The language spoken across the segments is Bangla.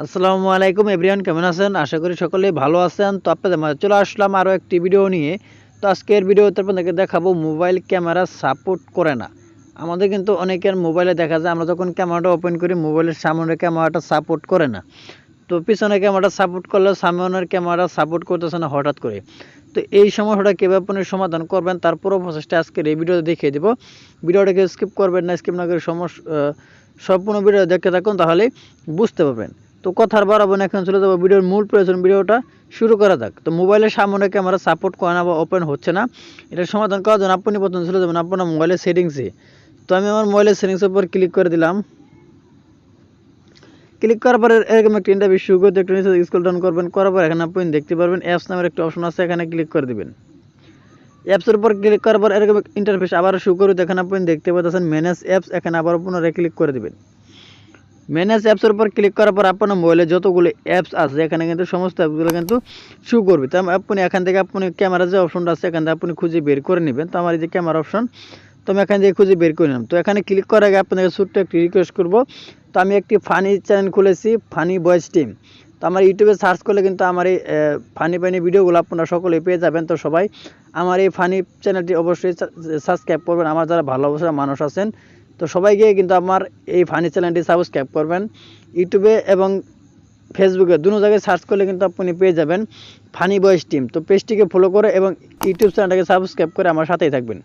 আসসালামু আলাইকুম এভরিওয়ান, কেমন আছেন? আশা করি সকলেই ভালো আছেন। তো আপনাদের মাঝে চলে আসলাম আরও একটি ভিডিও নিয়ে। তো আজকের ভিডিওতে আপনাদেরকে দেখাবো মোবাইল ক্যামেরা সাপোর্ট করে না। আমাদের কিন্তু অনেকের মোবাইলে দেখা যায় আমরা যখন ক্যামেরাটা ওপেন করি মোবাইলের সামনের ক্যামেরাটা সাপোর্ট করে না। তো পিছনের ক্যামেরাটা সাপোর্ট করলে সামনের ক্যামেরা সাপোর্ট করতেছে না হঠাৎ করে। তো এই সমস্যাটা কীভাবে আপনি সমাধান করবেন তার পুরো প্রসেসটা আজকের এই ভিডিওতে দেখিয়ে দেবো। ভিডিওটাকে স্কিপ করবেন না, স্কিপ না করে সম্পূর্ণ ভিডিও দেখতে থাকুন, তাহলে বুঝতে পারবেন। তো কথার বাড়াবো না, এখন চলে যাবো ভিডিওর মূল প্রয়োজন। ভিডিওটা শুরু করা যাক। তো মোবাইলের সামনে ক্যামেরা সাপোর্ট করে না বা ওপেন হচ্ছে না, এটা সমাধান করার জন্য আপনি প্রথমে চলে যাবেন আপনার মোবাইলের সেটিংসে। তো আমি আমার মোবাইলের সেটিংসের উপর ক্লিক করে দিলাম। ক্লিক করার পরে এরকম একটা ইন্টারভিউ শুরু করতে একটু নিচে স্ক্রল ডাউন করবেন, করার পর এখানে আপনি দেখতে পারবেন অ্যাপস নামের একটা অপশন আছে, এখানে ক্লিক করে দিবেন। অ্যাপসের উপর ক্লিক করার পর এরকম ইন্টারফেস আবার শুরু করতে এখানে আপনি দেখতে পাচ্ছেন ম্যানেজ অ্যাপস, এখানে আবার পুনরায় ক্লিক করে দিবেন। ম্যানেজ অ্যাপসের উপর ক্লিক করার পর আপনার মোবাইলে যতগুলো অ্যাপস আছে এখানে কিন্তু সমস্ত অ্যাপসগুলো কিন্তু শো করবে। তো আপনি এখান থেকে আপনি ক্যামেরা যে অপশনটা আছে এখান থেকে আপনি খুঁজে বের করে নেবেন। তো আমার এই যে ক্যামেরা অপশন, তো আমি এখান থেকে খুঁজে বের করে নিলাম। তো এখানে ক্লিক করার আগে আপনাদের ছোট্ট একটি রিকোয়েস্ট করবো। তো আমি একটি ফানি চ্যানেল খুলেছি, ফানি ভয়েস টিম। তো আমার ইউটিউবে সার্চ করলে কিন্তু আমার এই ফানি ভিডিওগুলো আপনারা সকলেই পেয়ে যাবেন। তো সবাই আমার এই ফানি চ্যানেলটি অবশ্যই সাবস্ক্রাইব করবেন। আমার যারা ভালোবাসার মানুষ আছেন তো সবাইকে কিন্তু আমার এই ফানি চ্যানেলটি সাবস্ক্রাইব করবেন। ইউটিউবে এবং ফেসবুকে দুটো জায়গায় সার্চ করলে কিন্তু আপনি পেয়ে যাবেন ফানি ভয়েস টিম। তো পেজটিকে ফলো করে এবং ইউটিউব চ্যানেলটাকে সাবস্ক্রাইব করে আমার সাথেই থাকবেন।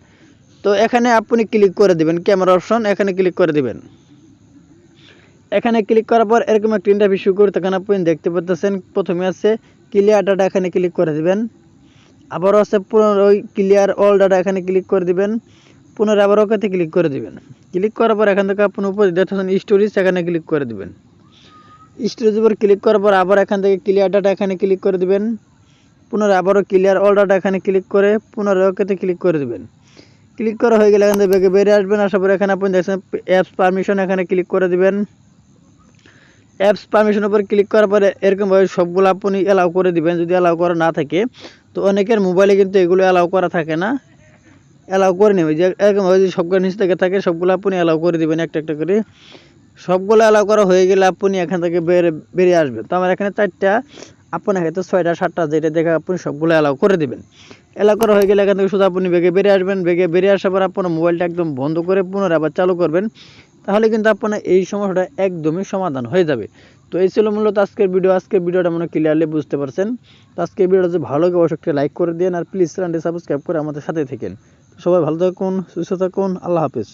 তো এখানে আপনি ক্লিক করে দিবেন ক্যামেরা অপশন, এখানে ক্লিক করে দিবেন। এখানে ক্লিক করার পর এরকম একটা ইন্টারভিউ শুরু করে তখন আপনি দেখতে পাচ্ছেন প্রথমে আছে ক্লিয়ার ডাটা, এখানে ক্লিক করে দিবেন। আবারও আছে পুনরায় ক্লিয়ার অল ডাটা, এখানে ক্লিক করে দিবেন। পুনরায় আবার ওকেতে ক্লিক করে দিবেন। ক্লিক করার পর এখান থেকে আপনি উপরে দেখতেছেন স্টোরেজ, এখানে ক্লিক করে দিবেন। স্টোরেজের উপর ক্লিক করার পর আবার এখান থেকে ক্লিয়ার ডাটা, এখানে ক্লিক করে দিবেন। পুনরায় আবারও ক্লিয়ার অল ডাটা, এখানে ক্লিক করে পুনরায় ওকেতে ক্লিক করে দিবেন। ক্লিক করা হয়ে গেলে এখান থেকে বেরিয়ে আসবেন। আসার পর এখানে আপনি দেখছেন অ্যাপস পারমিশন, এখানে ক্লিক করে দিবেন। অ্যাপস পারমিশনের উপর ক্লিক করার পরে এরকমভাবে সবগুলো আপনি অ্যালাউ করে দিবেন যদি অ্যালাউ করা না থাকে। তো অনেকের মোবাইলে কিন্তু এগুলো অ্যালাউ করা থাকে না, অ্যালাউ করে নেবে যে এরকমভাবে যদি সবগুলো নিচ থেকে থাকে সবগুলো আপনি অ্যালাউ করে দিবেন একটা একটা করে। সবগুলো অ্যালাউ করা হয়ে গেলে আপনি এখান থেকে বেরিয়ে আসবেন। তো আমার এখানে 4টা, আপনার হয়তো 6টা 7টা যেটা দেখে আপনি সবগুলো অ্যালাউ করে দিবেন। অ্যালাউ করা হয়ে গেলে এখান থেকে শুধু আপনি বেরিয়ে আসবেন। বেরিয়ে আসার পর আপনার মোবাইলটা একদম বন্ধ করে পুনরায় আবার চালু করবেন। তাহলে কিন্তু আপনার এই সমস্যাটা একদমই সমাধান হয়ে যাবে। তো এই ছিল মূলত আজকের ভিডিও। আজকের ভিডিওটা মনে ক্লিয়ারলি বুঝতে পারছেন। তো আজকের ভিডিওটা যদি ভালো লাগে অবশ্যই একটা লাইক করে দিন, আর প্লিজ চ্যানেলটি সাবস্ক্রাইব করে আমাদের সাথে থাকেন। সবাই ভালো থাকুন, সুস্থ থাকুন, আল্লাহ হাফেজ।